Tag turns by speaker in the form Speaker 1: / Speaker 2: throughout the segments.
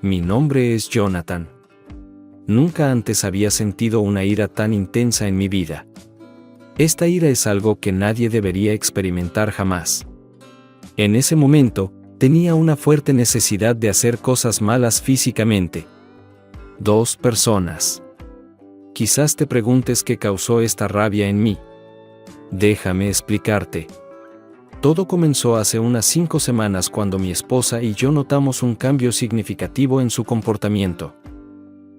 Speaker 1: Mi nombre es Jonathan. Nunca antes había sentido una ira tan intensa en mi vida. Esta ira es algo que nadie debería experimentar jamás. En ese momento, tenía una fuerte necesidad de hacer cosas malas físicamente. 2 personas. Quizás te preguntes qué causó esta rabia en mí. Déjame explicarte. Todo comenzó hace unas 5 semanas cuando mi esposa y yo notamos un cambio significativo en su comportamiento.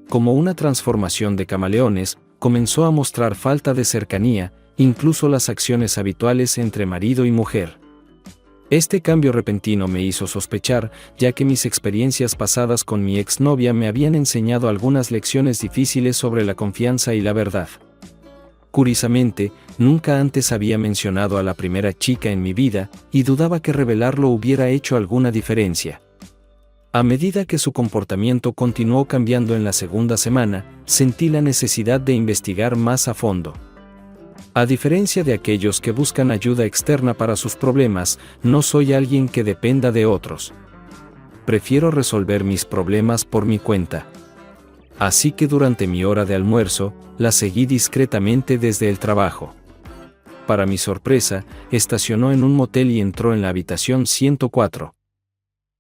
Speaker 1: Como una transformación de camaleones, comenzó a mostrar falta de cercanía, incluso las acciones habituales entre marido y mujer. Este cambio repentino me hizo sospechar, ya que mis experiencias pasadas con mi exnovia me habían enseñado algunas lecciones difíciles sobre la confianza y la verdad. Curiosamente, nunca antes había mencionado a la primera chica en mi vida, y dudaba que revelarlo hubiera hecho alguna diferencia. A medida que su comportamiento continuó cambiando en la segunda semana, sentí la necesidad de investigar más a fondo. A diferencia de aquellos que buscan ayuda externa para sus problemas, no soy alguien que dependa de otros. Prefiero resolver mis problemas por mi cuenta. Así que durante mi hora de almuerzo, la seguí discretamente desde el trabajo. Para mi sorpresa, estacionó en un motel y entró en la habitación 104.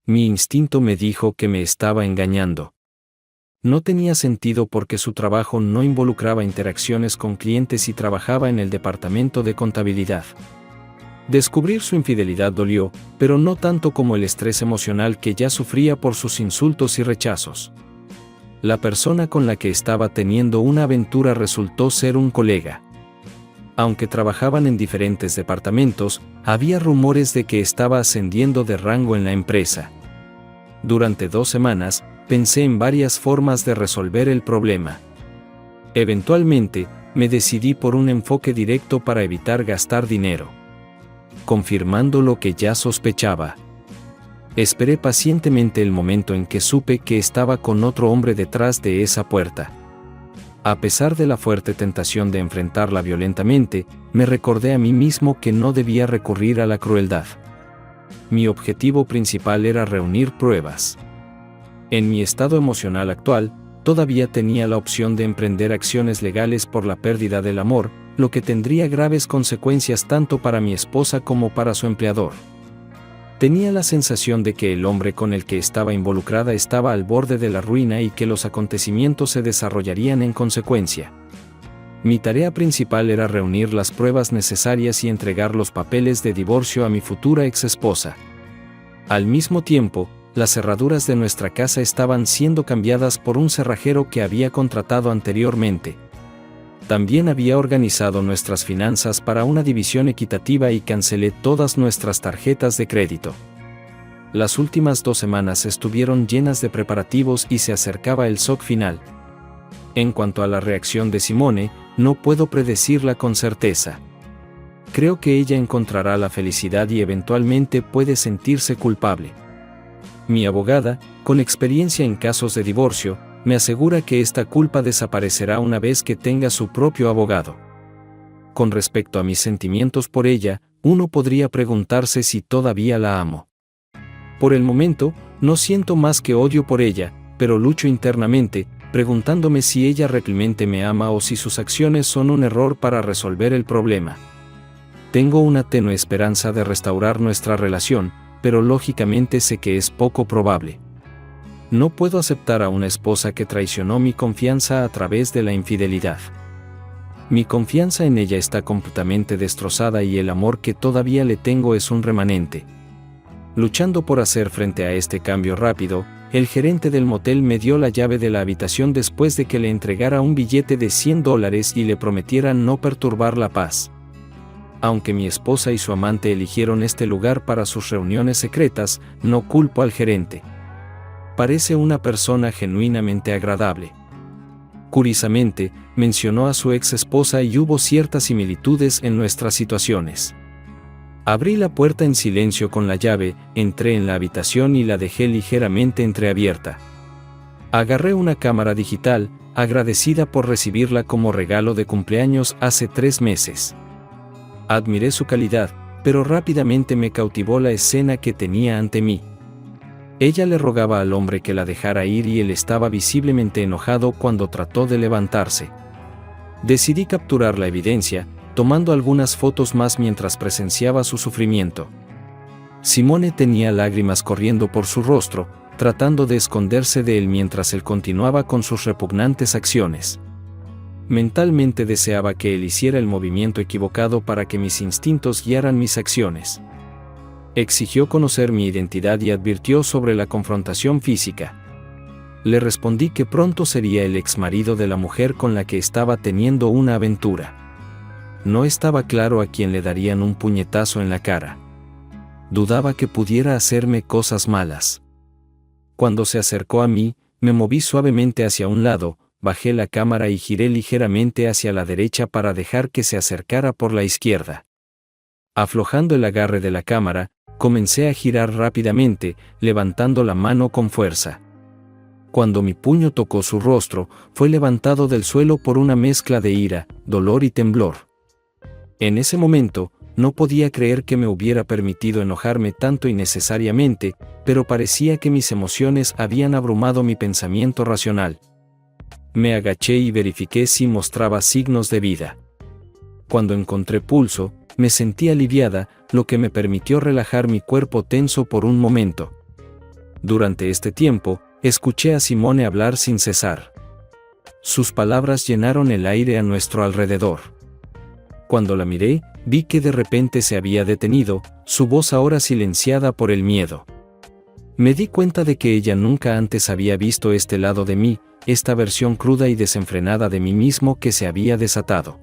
Speaker 1: Mi instinto me dijo que me estaba engañando. No tenía sentido porque su trabajo no involucraba interacciones con clientes y trabajaba en el departamento de contabilidad. Descubrir su infidelidad dolió, pero no tanto como el estrés emocional que ya sufría por sus insultos y rechazos. La persona con la que estaba teniendo una aventura resultó ser un colega. Aunque trabajaban en diferentes departamentos, había rumores de que estaba ascendiendo de rango en la empresa. Durante 2 semanas, pensé en varias formas de resolver el problema. Eventualmente, me decidí por un enfoque directo para evitar gastar dinero. Confirmando lo que ya sospechaba. Esperé pacientemente el momento en que supe que estaba con otro hombre detrás de esa puerta. A pesar de la fuerte tentación de enfrentarla violentamente, me recordé a mí mismo que no debía recurrir a la crueldad. Mi objetivo principal era reunir pruebas. En mi estado emocional actual, todavía tenía la opción de emprender acciones legales por la pérdida del amor, lo que tendría graves consecuencias tanto para mi esposa como para su empleador. Tenía la sensación de que el hombre con el que estaba involucrada estaba al borde de la ruina y que los acontecimientos se desarrollarían en consecuencia. Mi tarea principal era reunir las pruebas necesarias y entregar los papeles de divorcio a mi futura exesposa. Al mismo tiempo, las cerraduras de nuestra casa estaban siendo cambiadas por un cerrajero que había contratado anteriormente. También había organizado nuestras finanzas para una división equitativa y cancelé todas nuestras tarjetas de crédito. Las últimas 2 semanas estuvieron llenas de preparativos y se acercaba el shock final. En cuanto a la reacción de Simone, no puedo predecirla con certeza. Creo que ella encontrará la felicidad y eventualmente puede sentirse culpable. Mi abogada, con experiencia en casos de divorcio, me asegura que esta culpa desaparecerá una vez que tenga su propio abogado. Con respecto a mis sentimientos por ella, uno podría preguntarse si todavía la amo. Por el momento, no siento más que odio por ella, pero lucho internamente, preguntándome si ella realmente me ama o si sus acciones son un error para resolver el problema. Tengo una tenue esperanza de restaurar nuestra relación, pero lógicamente sé que es poco probable. No puedo aceptar a una esposa que traicionó mi confianza a través de la infidelidad. Mi confianza en ella está completamente destrozada y el amor que todavía le tengo es un remanente. Luchando por hacer frente a este cambio rápido, el gerente del motel me dio la llave de la habitación después de que le entregara un billete de $100 y le prometiera no perturbar la paz. Aunque mi esposa y su amante eligieron este lugar para sus reuniones secretas, no culpo al gerente. Parece una persona genuinamente agradable. Curiosamente, mencionó a su ex esposa y hubo ciertas similitudes en nuestras situaciones. Abrí la puerta en silencio con la llave, entré en la habitación y la dejé ligeramente entreabierta. Agarré una cámara digital, agradecida por recibirla como regalo de cumpleaños hace 3 meses. Admiré su calidad, pero rápidamente me cautivó la escena que tenía ante mí. Ella le rogaba al hombre que la dejara ir y él estaba visiblemente enojado cuando trató de levantarse. Decidí capturar la evidencia, tomando algunas fotos más mientras presenciaba su sufrimiento. Simone tenía lágrimas corriendo por su rostro, tratando de esconderse de él mientras él continuaba con sus repugnantes acciones. Mentalmente deseaba que él hiciera el movimiento equivocado para que mis instintos guiaran mis acciones. Exigió conocer mi identidad y advirtió sobre la confrontación física. Le respondí que pronto sería el exmarido de la mujer con la que estaba teniendo una aventura. No estaba claro a quién le darían un puñetazo en la cara. Dudaba que pudiera hacerme cosas malas. Cuando se acercó a mí, me moví suavemente hacia un lado, bajé la cámara y giré ligeramente hacia la derecha para dejar que se acercara por la izquierda. Aflojando el agarre de la cámara, comencé a girar rápidamente, levantando la mano con fuerza. Cuando mi puño tocó su rostro, fue levantado del suelo por una mezcla de ira, dolor y temblor. En ese momento, no podía creer que me hubiera permitido enojarme tanto innecesariamente, pero parecía que mis emociones habían abrumado mi pensamiento racional. Me agaché y verifiqué si mostraba signos de vida. Cuando encontré pulso, me sentí aliviada, lo que me permitió relajar mi cuerpo tenso por un momento. Durante este tiempo, escuché a Simone hablar sin cesar. Sus palabras llenaron el aire a nuestro alrededor. Cuando la miré, vi que de repente se había detenido, su voz ahora silenciada por el miedo. Me di cuenta de que ella nunca antes había visto este lado de mí, esta versión cruda y desenfrenada de mí mismo que se había desatado.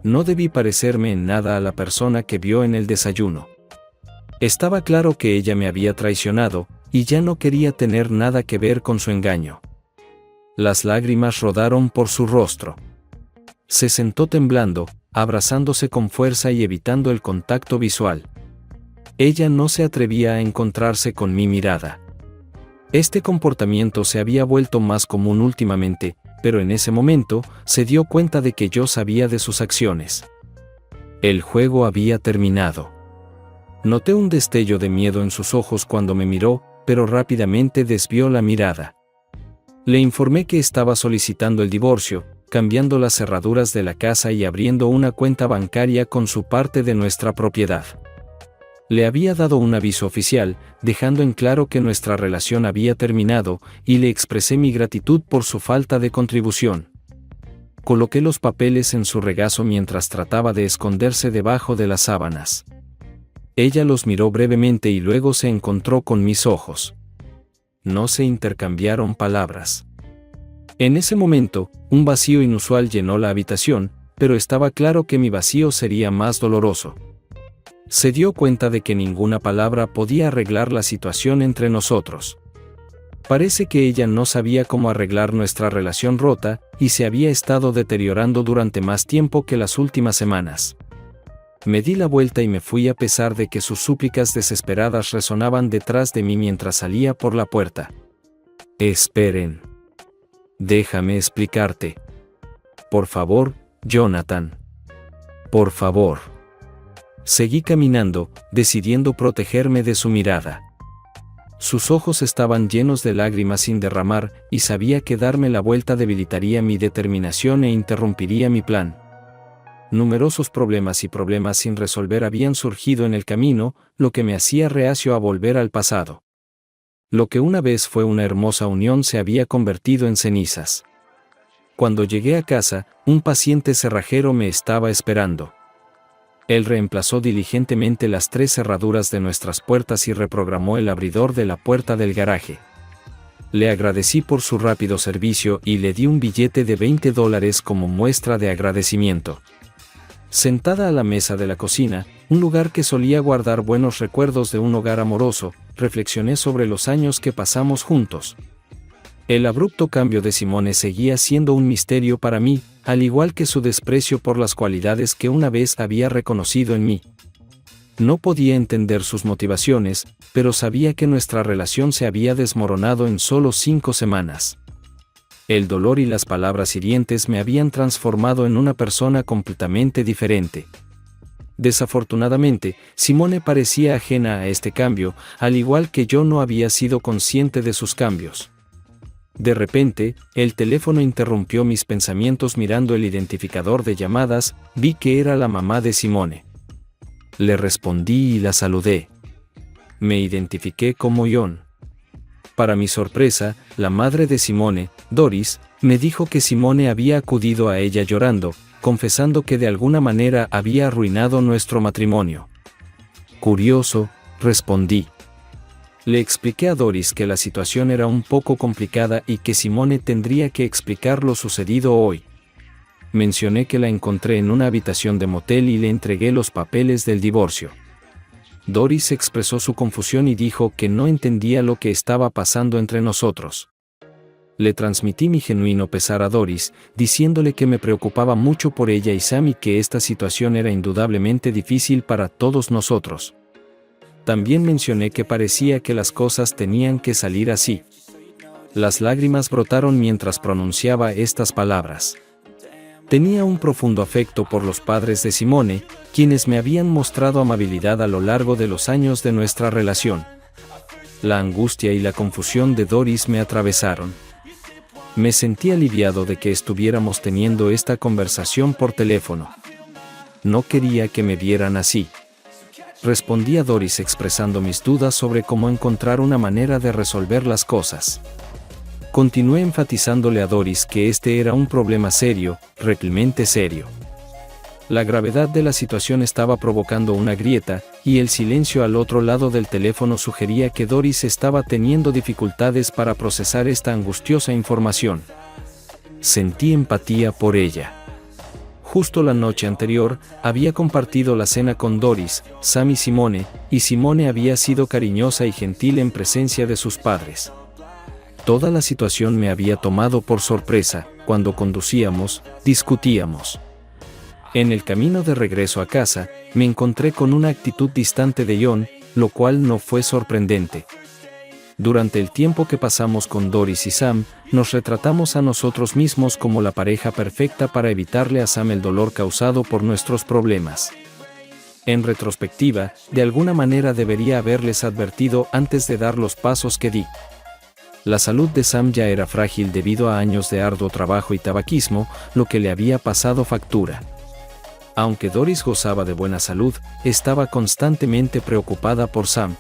Speaker 1: No debí parecerme en nada a la persona que vio en el desayuno. Estaba claro que ella me había traicionado, y ya no quería tener nada que ver con su engaño. Las lágrimas rodaron por su rostro. Se sentó temblando, abrazándose con fuerza y evitando el contacto visual. Ella no se atrevía a encontrarse con mi mirada. Este comportamiento se había vuelto más común últimamente, pero en ese momento se dio cuenta de que yo sabía de sus acciones. El juego había terminado. Noté un destello de miedo en sus ojos cuando me miró, pero rápidamente desvió la mirada. Le informé que estaba solicitando el divorcio, cambiando las cerraduras de la casa y abriendo una cuenta bancaria con su parte de nuestra propiedad. Le había dado un aviso oficial, dejando en claro que nuestra relación había terminado, y le expresé mi gratitud por su falta de contribución. Coloqué los papeles en su regazo mientras trataba de esconderse debajo de las sábanas. Ella los miró brevemente y luego se encontró con mis ojos. No se intercambiaron palabras. En ese momento, un vacío inusual llenó la habitación, pero estaba claro que mi vacío sería más doloroso. Se dio cuenta de que ninguna palabra podía arreglar la situación entre nosotros. Parece que ella no sabía cómo arreglar nuestra relación rota, y se había estado deteriorando durante más tiempo que las últimas semanas. Me di la vuelta y me fui a pesar de que sus súplicas desesperadas resonaban detrás de mí mientras salía por la puerta. Esperen. Déjame explicarte. Por favor, Jonathan. Por favor. Seguí caminando, decidiendo protegerme de su mirada. Sus ojos estaban llenos de lágrimas sin derramar, y sabía que darme la vuelta debilitaría mi determinación e interrumpiría mi plan. Numerosos problemas sin resolver habían surgido en el camino, lo que me hacía reacio a volver al pasado. Lo que una vez fue una hermosa unión se había convertido en cenizas. Cuando llegué a casa, un paciente cerrajero me estaba esperando. Él reemplazó diligentemente las 3 cerraduras de nuestras puertas y reprogramó el abridor de la puerta del garaje. Le agradecí por su rápido servicio y le di un billete de $20 como muestra de agradecimiento. Sentada a la mesa de la cocina, un lugar que solía guardar buenos recuerdos de un hogar amoroso, reflexioné sobre los años que pasamos juntos. El abrupto cambio de Simone seguía siendo un misterio para mí, al igual que su desprecio por las cualidades que una vez había reconocido en mí. No podía entender sus motivaciones, pero sabía que nuestra relación se había desmoronado en solo 5 semanas. El dolor y las palabras hirientes me habían transformado en una persona completamente diferente. Desafortunadamente, Simone parecía ajena a este cambio, al igual que yo no había sido consciente de sus cambios. De repente, el teléfono interrumpió mis pensamientos. Mirando el identificador de llamadas, vi que era la mamá de Simone. Le respondí y la saludé. Me identifiqué como John. Para mi sorpresa, la madre de Simone, Doris, me dijo que Simone había acudido a ella llorando, confesando que de alguna manera había arruinado nuestro matrimonio. Curioso, respondí. Le expliqué a Doris que la situación era un poco complicada y que Simone tendría que explicar lo sucedido hoy. Mencioné que la encontré en una habitación de motel y le entregué los papeles del divorcio. Doris expresó su confusión y dijo que no entendía lo que estaba pasando entre nosotros. Le transmití mi genuino pesar a Doris, diciéndole que me preocupaba mucho por ella y Sam y que esta situación era indudablemente difícil para todos nosotros. También mencioné que parecía que las cosas tenían que salir así. Las lágrimas brotaron mientras pronunciaba estas palabras. Tenía un profundo afecto por los padres de Simone, quienes me habían mostrado amabilidad a lo largo de los años de nuestra relación. La angustia y la confusión de Doris me atravesaron. Me sentí aliviado de que estuviéramos teniendo esta conversación por teléfono. No quería que me vieran así. Respondí a Doris expresando mis dudas sobre cómo encontrar una manera de resolver las cosas. Continué enfatizándole a Doris que este era un problema serio, realmente serio. La gravedad de la situación estaba provocando una grieta, y el silencio al otro lado del teléfono sugería que Doris estaba teniendo dificultades para procesar esta angustiosa información. Sentí empatía por ella. Justo la noche anterior, había compartido la cena con Doris, Sam y Simone había sido cariñosa y gentil en presencia de sus padres. Toda la situación me había tomado por sorpresa. Cuando conducíamos, discutíamos. En el camino de regreso a casa, me encontré con una actitud distante de John, lo cual no fue sorprendente. Durante el tiempo que pasamos con Doris y Sam, nos retratamos a nosotros mismos como la pareja perfecta para evitarle a Sam el dolor causado por nuestros problemas. En retrospectiva, de alguna manera debería haberles advertido antes de dar los pasos que di. La salud de Sam ya era frágil debido a años de arduo trabajo y tabaquismo, lo que le había pasado factura. Aunque Doris gozaba de buena salud, estaba constantemente preocupada por Sam.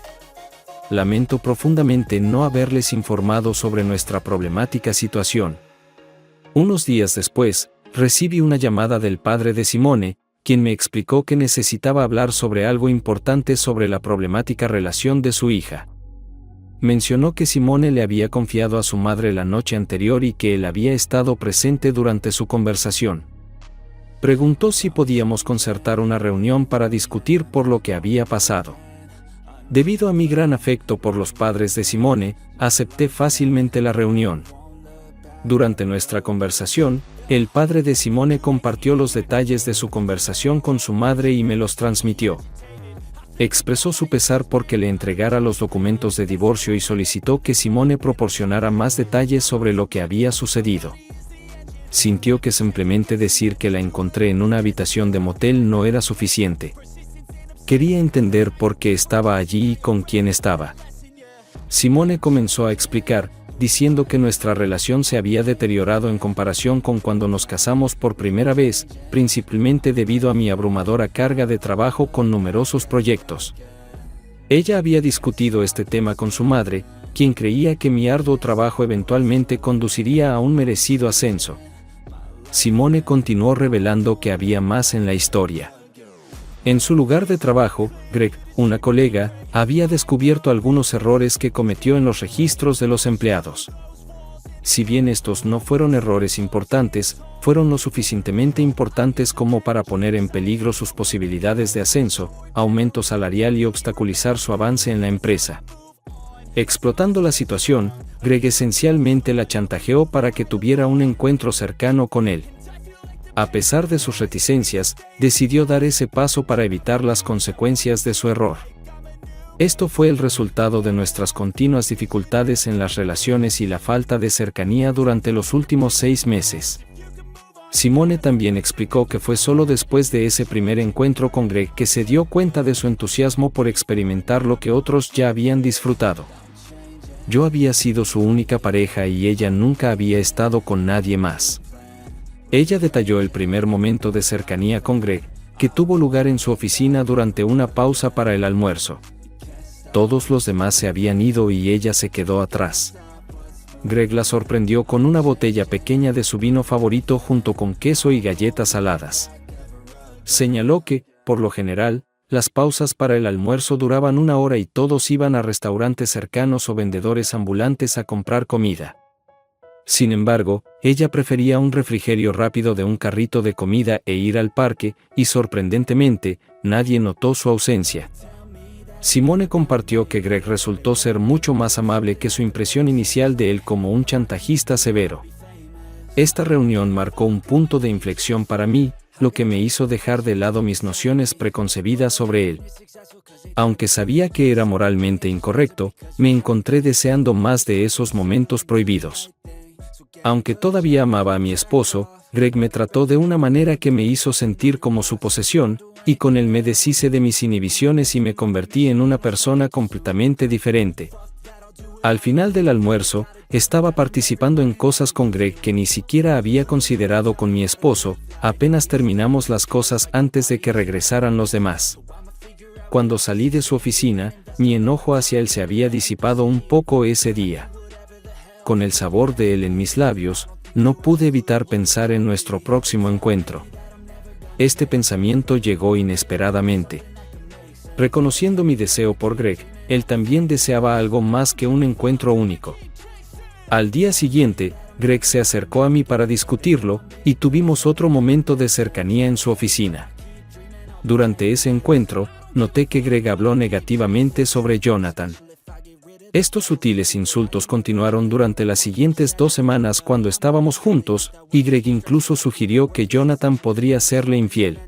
Speaker 1: Lamento profundamente no haberles informado sobre nuestra problemática situación. Unos días después, recibí una llamada del padre de Simone, quien me explicó que necesitaba hablar sobre algo importante sobre la problemática relación de su hija. Mencionó que Simone le había confiado a su madre la noche anterior y que él había estado presente durante su conversación. Preguntó si podíamos concertar una reunión para discutir por lo que había pasado. Debido a mi gran afecto por los padres de Simone, acepté fácilmente la reunión. Durante nuestra conversación, el padre de Simone compartió los detalles de su conversación con su madre y me los transmitió. Expresó su pesar porque le entregara los documentos de divorcio y solicitó que Simone proporcionara más detalles sobre lo que había sucedido. Sintió que simplemente decir que la encontré en una habitación de motel no era suficiente. Quería entender por qué estaba allí y con quién estaba. Simone comenzó a explicar, diciendo que nuestra relación se había deteriorado en comparación con cuando nos casamos por primera vez, principalmente debido a mi abrumadora carga de trabajo con numerosos proyectos. Ella había discutido este tema con su madre, quien creía que mi arduo trabajo eventualmente conduciría a un merecido ascenso. Simone continuó revelando que había más en la historia. En su lugar de trabajo, Greg, una colega, había descubierto algunos errores que cometió en los registros de los empleados. Si bien estos no fueron errores importantes, fueron lo suficientemente importantes como para poner en peligro sus posibilidades de ascenso, aumento salarial y obstaculizar su avance en la empresa. Explotando la situación, Greg esencialmente la chantajeó para que tuviera un encuentro cercano con él. A pesar de sus reticencias, decidió dar ese paso para evitar las consecuencias de su error. Esto fue el resultado de nuestras continuas dificultades en las relaciones y la falta de cercanía durante los últimos 6 meses. Simone también explicó que fue solo después de ese primer encuentro con Greg que se dio cuenta de su entusiasmo por experimentar lo que otros ya habían disfrutado. Yo había sido su única pareja y ella nunca había estado con nadie más. Ella detalló el primer momento de cercanía con Greg, que tuvo lugar en su oficina durante una pausa para el almuerzo. Todos los demás se habían ido y ella se quedó atrás. Greg la sorprendió con una botella pequeña de su vino favorito junto con queso y galletas saladas. Señaló que, por lo general, las pausas para el almuerzo duraban 1 hora y todos iban a restaurantes cercanos o vendedores ambulantes a comprar comida. Sin embargo, ella prefería un refrigerio rápido de un carrito de comida e ir al parque, y sorprendentemente, nadie notó su ausencia. Simone compartió que Greg resultó ser mucho más amable que su impresión inicial de él como un chantajista severo. Esta reunión marcó un punto de inflexión para mí, lo que me hizo dejar de lado mis nociones preconcebidas sobre él. Aunque sabía que era moralmente incorrecto, me encontré deseando más de esos momentos prohibidos. Aunque todavía amaba a mi esposo, Greg me trató de una manera que me hizo sentir como su posesión, y con él me deshice de mis inhibiciones y me convertí en una persona completamente diferente. Al final del almuerzo, estaba participando en cosas con Greg que ni siquiera había considerado con mi esposo. Apenas terminamos las cosas antes de que regresaran los demás. Cuando salí de su oficina, mi enojo hacia él se había disipado un poco ese día. Con el sabor de él en mis labios, no pude evitar pensar en nuestro próximo encuentro. Este pensamiento llegó inesperadamente. Reconociendo mi deseo por Greg, él también deseaba algo más que un encuentro único. Al día siguiente, Greg se acercó a mí para discutirlo, y tuvimos otro momento de cercanía en su oficina. Durante ese encuentro, noté que Greg habló negativamente sobre Jonathan. Estos sutiles insultos continuaron durante las siguientes 2 semanas cuando estábamos juntos, y Greg incluso sugirió que Jonathan podría serle infiel.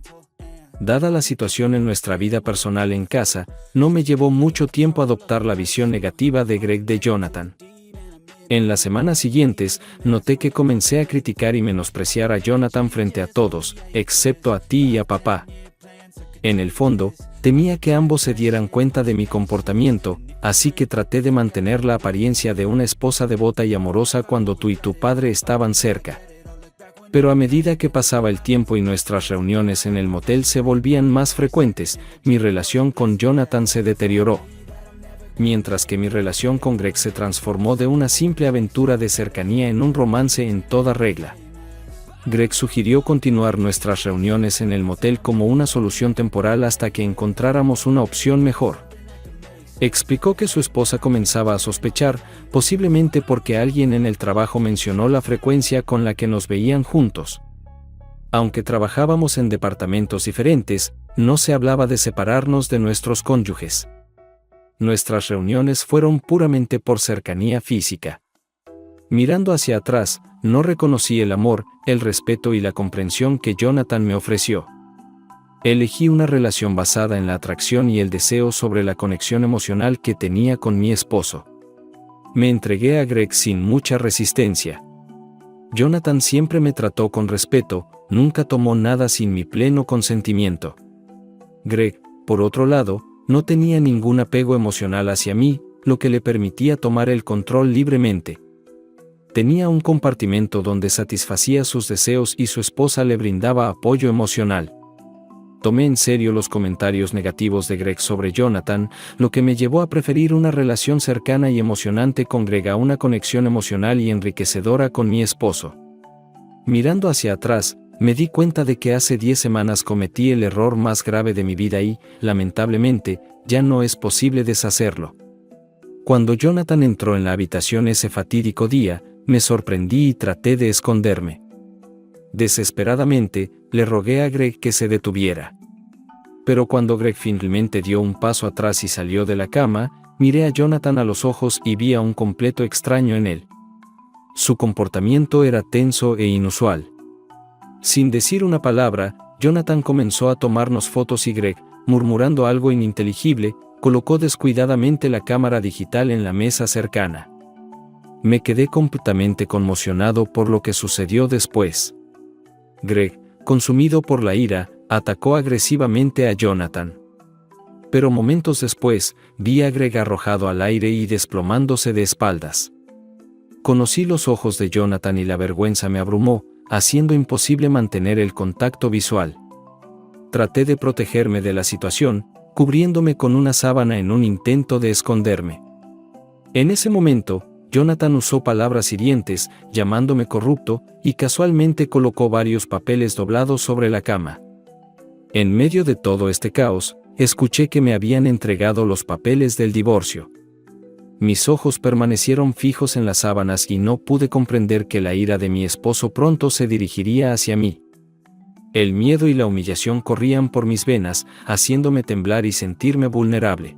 Speaker 1: Dada la situación en nuestra vida personal en casa, no me llevó mucho tiempo adoptar la visión negativa de Greg de Jonathan. En las semanas siguientes, noté que comencé a criticar y menospreciar a Jonathan frente a todos, excepto a ti y a papá. En el fondo, temía que ambos se dieran cuenta de mi comportamiento, así que traté de mantener la apariencia de una esposa devota y amorosa cuando tú y tu padre estaban cerca. Pero a medida que pasaba el tiempo y nuestras reuniones en el motel se volvían más frecuentes, mi relación con Jonathan se deterioró. Mientras que mi relación con Greg se transformó de una simple aventura de cercanía en un romance en toda regla. Greg sugirió continuar nuestras reuniones en el motel como una solución temporal hasta que encontráramos una opción mejor. Explicó que su esposa comenzaba a sospechar, posiblemente porque alguien en el trabajo mencionó la frecuencia con la que nos veían juntos. Aunque trabajábamos en departamentos diferentes, no se hablaba de separarnos de nuestros cónyuges. Nuestras reuniones fueron puramente por cercanía física. Mirando hacia atrás, no reconocí el amor, el respeto y la comprensión que Jonathan me ofreció. Elegí una relación basada en la atracción y el deseo sobre la conexión emocional que tenía con mi esposo. Me entregué a Greg sin mucha resistencia. Jonathan siempre me trató con respeto, nunca tomó nada sin mi pleno consentimiento. Greg, por otro lado, no tenía ningún apego emocional hacia mí, lo que le permitía tomar el control libremente. Tenía un compartimento donde satisfacía sus deseos y su esposa le brindaba apoyo emocional. Tomé en serio los comentarios negativos de Greg sobre Jonathan, lo que me llevó a preferir una relación cercana y emocionante con Greg a una conexión emocional y enriquecedora con mi esposo. Mirando hacia atrás, me di cuenta de que hace 10 semanas cometí el error más grave de mi vida y, lamentablemente, ya no es posible deshacerlo. Cuando Jonathan entró en la habitación ese fatídico día, me sorprendí y traté de esconderme. Desesperadamente, le rogué a Greg que se detuviera. Pero cuando Greg finalmente dio un paso atrás y salió de la cama, miré a Jonathan a los ojos y vi a un completo extraño en él. Su comportamiento era tenso e inusual. Sin decir una palabra, Jonathan comenzó a tomarnos fotos y Greg, murmurando algo ininteligible, colocó descuidadamente la cámara digital en la mesa cercana. Me quedé completamente conmocionado por lo que sucedió después. Greg, consumido por la ira, atacó agresivamente a Jonathan. Pero momentos después, vi a Greg arrojado al aire y desplomándose de espaldas. Conocí los ojos de Jonathan y la vergüenza me abrumó, haciendo imposible mantener el contacto visual. Traté de protegerme de la situación, cubriéndome con una sábana en un intento de esconderme. En ese momento, Jonathan usó palabras hirientes, llamándome corrupto, y casualmente colocó varios papeles doblados sobre la cama. En medio de todo este caos, escuché que me habían entregado los papeles del divorcio. Mis ojos permanecieron fijos en las sábanas y no pude comprender que la ira de mi esposo pronto se dirigiría hacia mí. El miedo y la humillación corrían por mis venas, haciéndome temblar y sentirme vulnerable.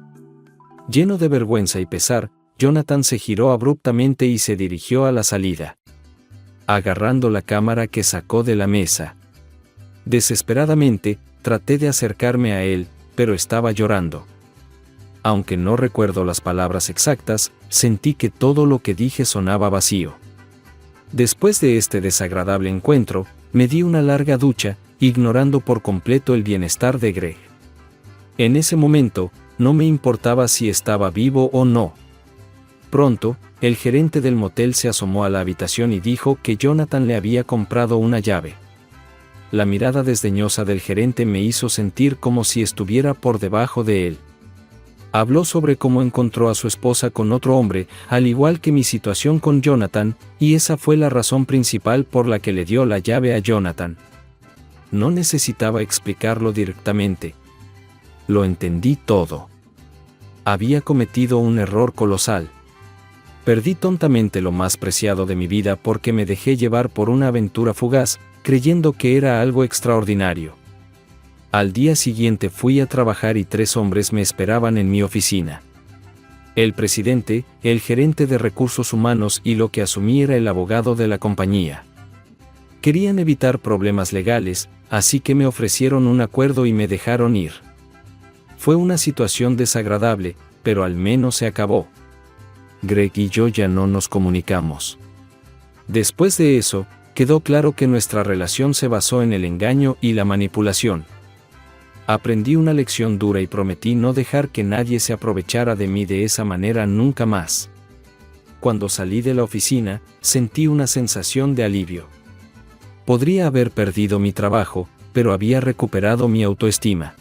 Speaker 1: Lleno de vergüenza y pesar, Jonathan se giró abruptamente y se dirigió a la salida, agarrando la cámara que sacó de la mesa. Desesperadamente, traté de acercarme a él, pero estaba llorando. Aunque no recuerdo las palabras exactas, sentí que todo lo que dije sonaba vacío. Después de este desagradable encuentro, me di una larga ducha, ignorando por completo el bienestar de Greg. En ese momento, no me importaba si estaba vivo o no. Pronto, el gerente del motel se asomó a la habitación y dijo que Jonathan le había comprado una llave. La mirada desdeñosa del gerente me hizo sentir como si estuviera por debajo de él. Habló sobre cómo encontró a su esposa con otro hombre, al igual que mi situación con Jonathan, y esa fue la razón principal por la que le dio la llave a Jonathan. No necesitaba explicarlo directamente. Lo entendí todo. Había cometido un error colosal. Perdí tontamente lo más preciado de mi vida porque me dejé llevar por una aventura fugaz, creyendo que era algo extraordinario. Al día siguiente fui a trabajar y 3 hombres me esperaban en mi oficina. El presidente, el gerente de recursos humanos y lo que asumí era el abogado de la compañía. Querían evitar problemas legales, así que me ofrecieron un acuerdo y me dejaron ir. Fue una situación desagradable, pero al menos se acabó. Greg y yo ya no nos comunicamos. Después de eso, quedó claro que nuestra relación se basó en el engaño y la manipulación. Aprendí una lección dura y prometí no dejar que nadie se aprovechara de mí de esa manera nunca más. Cuando salí de la oficina, sentí una sensación de alivio. Podría haber perdido mi trabajo, pero había recuperado mi autoestima.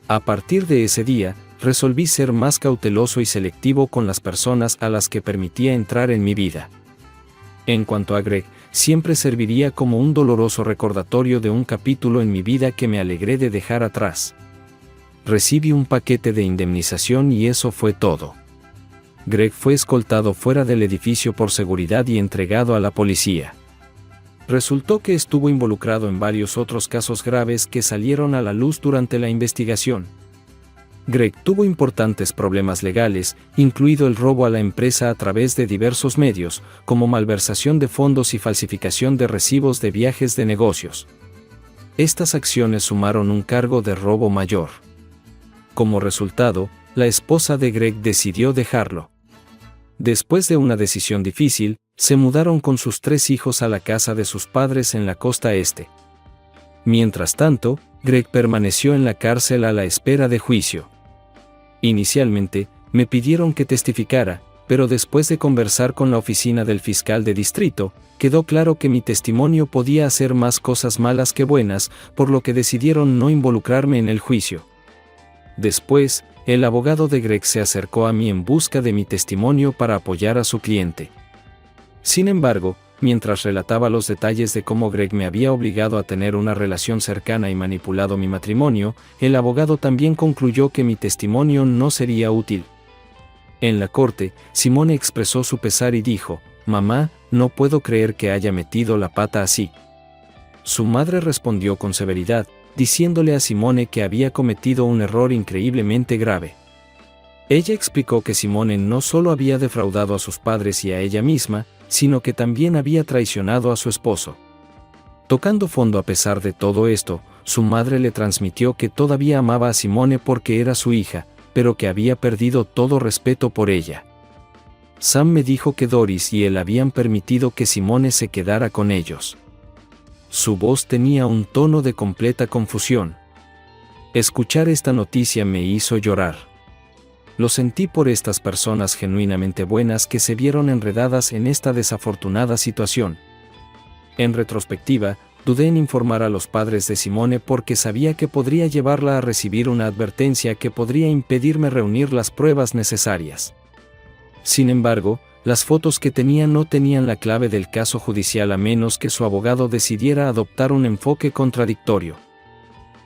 Speaker 1: A partir de ese día, resolví ser más cauteloso y selectivo con las personas a las que permitía entrar en mi vida. En cuanto a Greg, siempre serviría como un doloroso recordatorio de un capítulo en mi vida que me alegré de dejar atrás. Recibí un paquete de indemnización y eso fue todo. Greg fue escoltado fuera del edificio por seguridad y entregado a la policía. Resultó que estuvo involucrado en varios otros casos graves que salieron a la luz durante la investigación. Greg tuvo importantes problemas legales, incluido el robo a la empresa a través de diversos medios, como malversación de fondos y falsificación de recibos de viajes de negocios. Estas acciones sumaron un cargo de robo mayor. Como resultado, la esposa de Greg decidió dejarlo. Después de una decisión difícil, se mudaron con sus 3 hijos a la casa de sus padres en la costa este. Mientras tanto, Greg permaneció en la cárcel a la espera de juicio. Inicialmente, me pidieron que testificara, pero después de conversar con la oficina del fiscal de distrito, quedó claro que mi testimonio podía hacer más cosas malas que buenas, por lo que decidieron no involucrarme en el juicio. Después, el abogado de Greg se acercó a mí en busca de mi testimonio para apoyar a su cliente. Sin embargo, mientras relataba los detalles de cómo Greg me había obligado a tener una relación cercana y manipulado mi matrimonio, el abogado también concluyó que mi testimonio no sería útil. En la corte, Simone expresó su pesar y dijo: «Mamá, no puedo creer que haya metido la pata así». Su madre respondió con severidad, diciéndole a Simone que había cometido un error increíblemente grave. Ella explicó que Simone no solo había defraudado a sus padres y a ella misma, sino que también había traicionado a su esposo. Tocando fondo a pesar de todo esto, su madre le transmitió que todavía amaba a Simone porque era su hija, pero que había perdido todo respeto por ella. Sam me dijo que Doris y él habían permitido que Simone se quedara con ellos. Su voz tenía un tono de completa confusión. Escuchar esta noticia me hizo llorar. Lo sentí por estas personas genuinamente buenas que se vieron enredadas en esta desafortunada situación. En retrospectiva, dudé en informar a los padres de Simone porque sabía que podría llevarla a recibir una advertencia que podría impedirme reunir las pruebas necesarias. Sin embargo, las fotos que tenía no tenían la clave del caso judicial a menos que su abogado decidiera adoptar un enfoque contradictorio.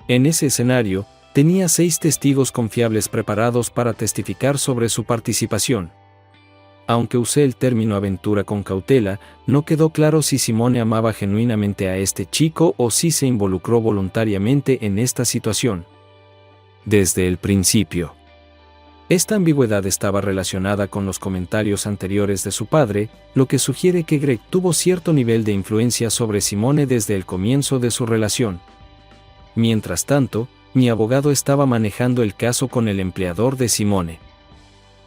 Speaker 1: En ese escenario, tenía 6 testigos confiables preparados para testificar sobre su participación. Aunque usé el término aventura con cautela, no quedó claro si Simone amaba genuinamente a este chico o si se involucró voluntariamente en esta situación. Desde el principio. Esta ambigüedad estaba relacionada con los comentarios anteriores de su padre, lo que sugiere que Greg tuvo cierto nivel de influencia sobre Simone desde el comienzo de su relación. Mientras tanto, mi abogado estaba manejando el caso con el empleador de Simone.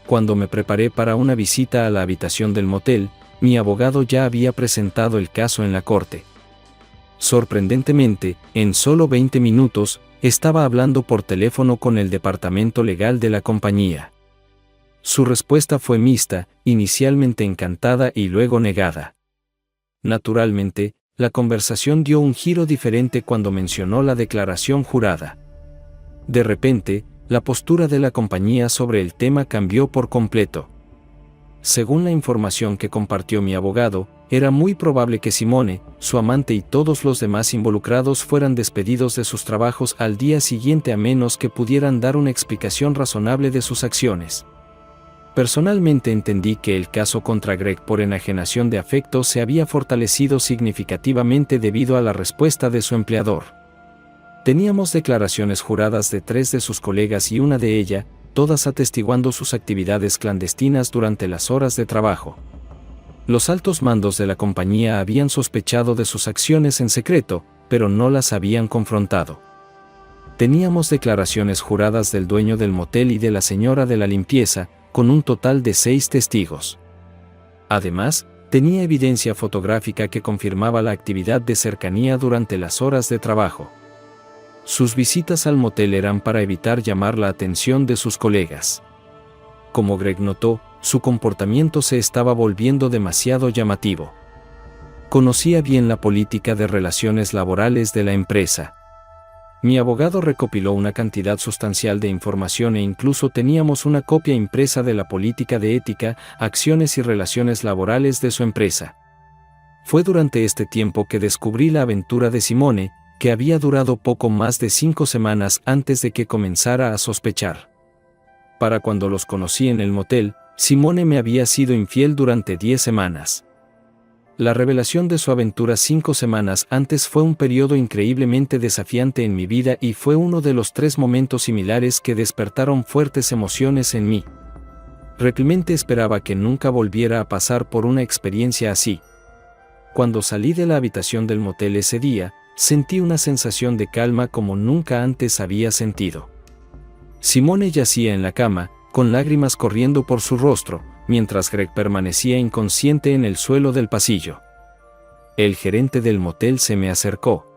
Speaker 1: Cuando me preparé para una visita a la habitación del motel, mi abogado ya había presentado el caso en la corte. Sorprendentemente, en solo 20 minutos, estaba hablando por teléfono con el departamento legal de la compañía. Su respuesta fue mixta, inicialmente encantada y luego negada. Naturalmente, la conversación dio un giro diferente cuando mencionó la declaración jurada. De repente, la postura de la compañía sobre el tema cambió por completo. Según la información que compartió mi abogado, era muy probable que Simone, su amante y todos los demás involucrados fueran despedidos de sus trabajos al día siguiente a menos que pudieran dar una explicación razonable de sus acciones. Personalmente entendí que el caso contra Greg por enajenación de afecto se había fortalecido significativamente debido a la respuesta de su empleador. Teníamos declaraciones juradas de 3 de sus colegas y una de ella, todas atestiguando sus actividades clandestinas durante las horas de trabajo. Los altos mandos de la compañía habían sospechado de sus acciones en secreto, pero no las habían confrontado. Teníamos declaraciones juradas del dueño del motel y de la señora de la limpieza, con un total de 6 testigos. Además, tenía evidencia fotográfica que confirmaba la actividad de cercanía durante las horas de trabajo. Sus visitas al motel eran para evitar llamar la atención de sus colegas. Como Greg notó, su comportamiento se estaba volviendo demasiado llamativo. Conocía bien la política de relaciones laborales de la empresa. Mi abogado recopiló una cantidad sustancial de información e incluso teníamos una copia impresa de la política de ética, acciones y relaciones laborales de su empresa. Fue durante este tiempo que descubrí la aventura de Simone, que había durado poco más de 5 semanas antes de que comenzara a sospechar. Para cuando los conocí en el motel, Simone me había sido infiel durante 10 semanas. La revelación de su aventura 5 semanas antes fue un periodo increíblemente desafiante en mi vida y fue uno de los 3 momentos similares que despertaron fuertes emociones en mí. Realmente esperaba que nunca volviera a pasar por una experiencia así. Cuando salí de la habitación del motel ese día, sentí una sensación de calma como nunca antes había sentido. Simone yacía en la cama, con lágrimas corriendo por su rostro, mientras Greg permanecía inconsciente en el suelo del pasillo. El gerente del motel se me acercó.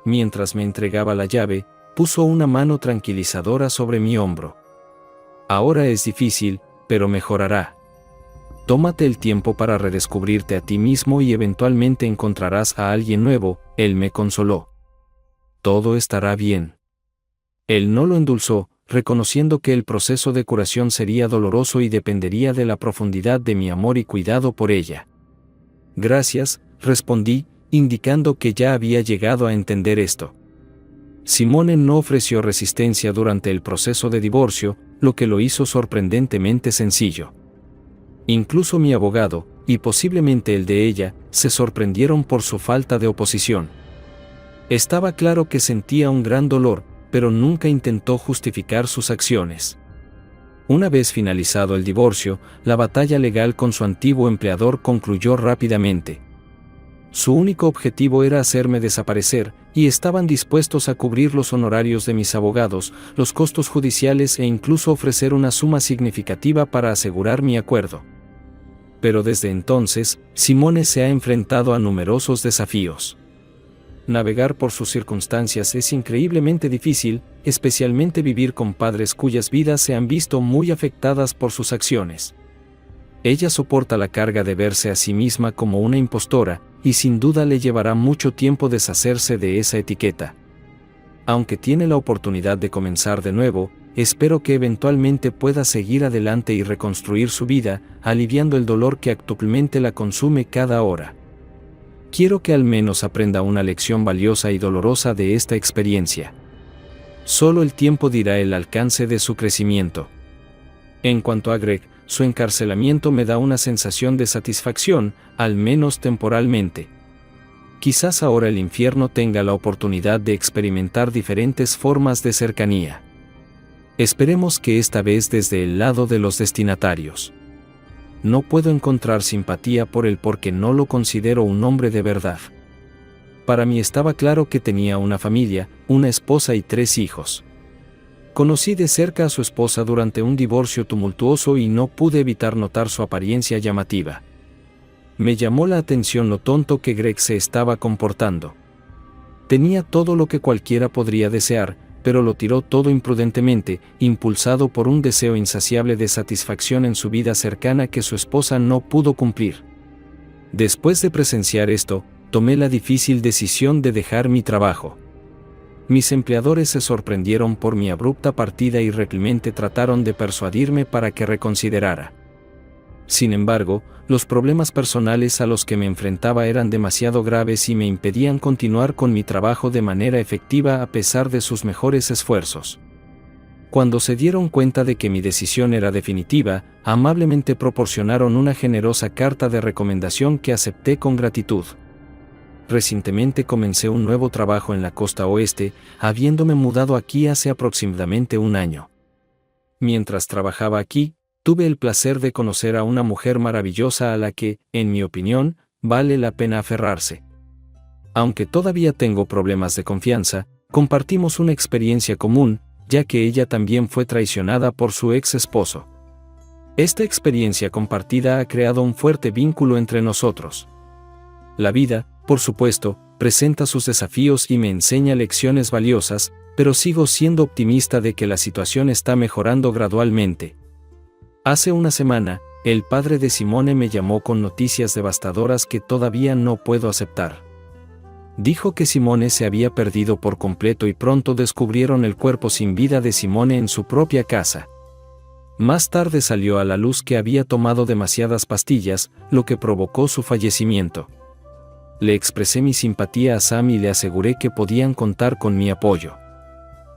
Speaker 1: Mientras me entregaba la llave, puso una mano tranquilizadora sobre mi hombro. Ahora es difícil, pero mejorará. Tómate el tiempo para redescubrirte a ti mismo y eventualmente encontrarás a alguien nuevo, él me consoló. Todo estará bien. Él no lo endulzó, reconociendo que el proceso de curación sería doloroso y dependería de la profundidad de mi amor y cuidado por ella. Gracias, respondí, indicando que ya había llegado a entender esto. Simone no ofreció resistencia durante el proceso de divorcio, lo que lo hizo sorprendentemente sencillo. Incluso mi abogado, y posiblemente el de ella, se sorprendieron por su falta de oposición. Estaba claro que sentía un gran dolor, pero nunca intentó justificar sus acciones. Una vez finalizado el divorcio, la batalla legal con su antiguo empleador concluyó rápidamente. Su único objetivo era hacerme desaparecer, y estaban dispuestos a cubrir los honorarios de mis abogados, los costos judiciales e incluso ofrecer una suma significativa para asegurar mi acuerdo. Pero desde entonces, Simone se ha enfrentado a numerosos desafíos. Navegar por sus circunstancias es increíblemente difícil, especialmente vivir con padres cuyas vidas se han visto muy afectadas por sus acciones. Ella soporta la carga de verse a sí misma como una impostora, y sin duda le llevará mucho tiempo deshacerse de esa etiqueta. Aunque tiene la oportunidad de comenzar de nuevo, espero que eventualmente pueda seguir adelante y reconstruir su vida, aliviando el dolor que actualmente la consume cada hora. Quiero que al menos aprenda una lección valiosa y dolorosa de esta experiencia. Solo el tiempo dirá el alcance de su crecimiento. En cuanto a Greg, su encarcelamiento me da una sensación de satisfacción, al menos temporalmente. Quizás ahora el infierno tenga la oportunidad de experimentar diferentes formas de cercanía. Esperemos que esta vez desde el lado de los destinatarios. No puedo encontrar simpatía por él porque no lo considero un hombre de verdad. Para mí estaba claro que tenía una familia, una esposa y 3 hijos. Conocí de cerca a su esposa durante un divorcio tumultuoso y no pude evitar notar su apariencia llamativa. Me llamó la atención lo tonto que Greg se estaba comportando. Tenía todo lo que cualquiera podría desear, pero lo tiró todo imprudentemente, impulsado por un deseo insaciable de satisfacción en su vida cercana que su esposa no pudo cumplir. Después de presenciar esto, tomé la difícil decisión de dejar mi trabajo. Mis empleadores se sorprendieron por mi abrupta partida y rápidamente trataron de persuadirme para que reconsiderara. Sin embargo, los problemas personales a los que me enfrentaba eran demasiado graves y me impedían continuar con mi trabajo de manera efectiva a pesar de sus mejores esfuerzos. Cuando se dieron cuenta de que mi decisión era definitiva, amablemente proporcionaron una generosa carta de recomendación que acepté con gratitud. Recientemente comencé un nuevo trabajo en la costa oeste, habiéndome mudado aquí hace aproximadamente un año. Mientras trabajaba aquí, tuve el placer de conocer a una mujer maravillosa a la que, en mi opinión, vale la pena aferrarse. Aunque todavía tengo problemas de confianza, compartimos una experiencia común, ya que ella también fue traicionada por su ex esposo. Esta experiencia compartida ha creado un fuerte vínculo entre nosotros. La vida, por supuesto, presenta sus desafíos y me enseña lecciones valiosas, pero sigo siendo optimista de que la situación está mejorando gradualmente. Hace una semana, el padre de Simone me llamó con noticias devastadoras que todavía no puedo aceptar. Dijo que Simone se había perdido por completo y pronto descubrieron el cuerpo sin vida de Simone en su propia casa. Más tarde salió a la luz que había tomado demasiadas pastillas, lo que provocó su fallecimiento. Le expresé mi simpatía a Sam y le aseguré que podían contar con mi apoyo.